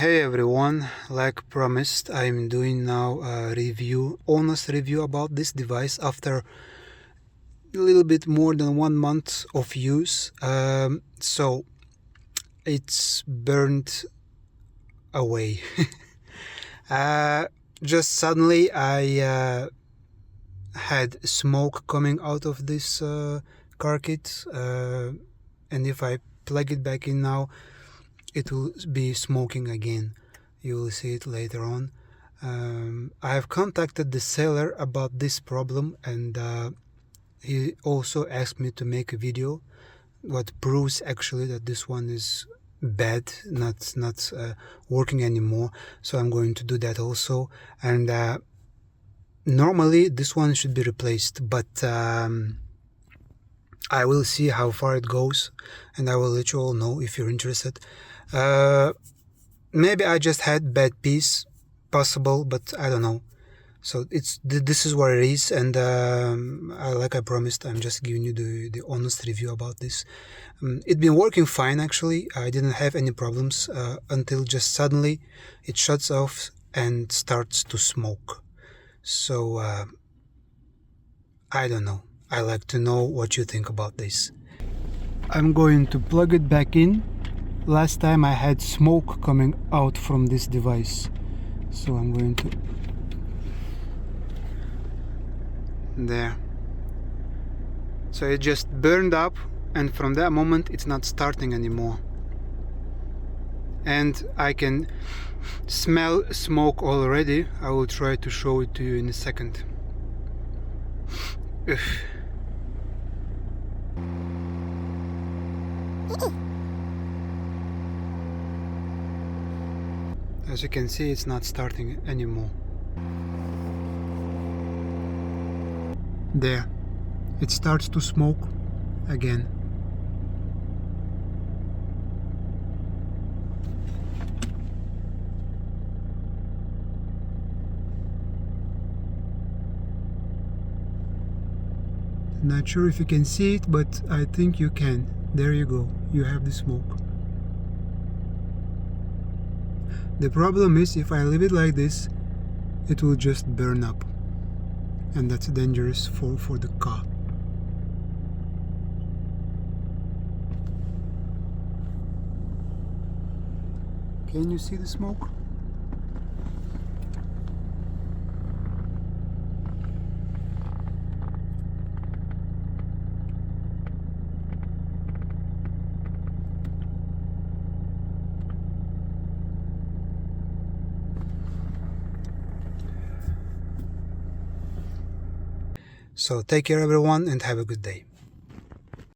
Hey everyone, like promised, I'm doing now a honest review about this device after a little bit more than 1 month of use. So it's burned away. uh, just suddenly I had smoke coming out of this car kit, and if I plug it back in now, it will be smoking again. You will see it later on. I have contacted the seller about this problem, and he also asked me to make a video what proves actually that this one is bad, not working anymore. So I'm going to do that also. And normally this one should be replaced, but I will see how far it goes, and I will let you all know if you're interested. Maybe I just had bad piece, possible, but I don't know. So this is what it is, and like I promised, I'm just giving you the honest review about this. It's been working fine actually. I didn't have any problems until just suddenly it shuts off and starts to smoke. So I don't know. I like to know what you think about this. I'm going to plug it back in. Last time I had smoke coming out from this device, so I'm going to... There. So it just burned up, and from that moment it's not starting anymore. And I can smell smoke already. I will try to show it to you in a second. Ugh. As you can see, it's not starting anymore. There, it starts to smoke again. Not sure if you can see it, but I think you can. There you go, you have the smoke. The problem is, if I leave it like this, it will just burn up, and that's dangerous for the car. Can you see the smoke? So take care everyone and have a good day.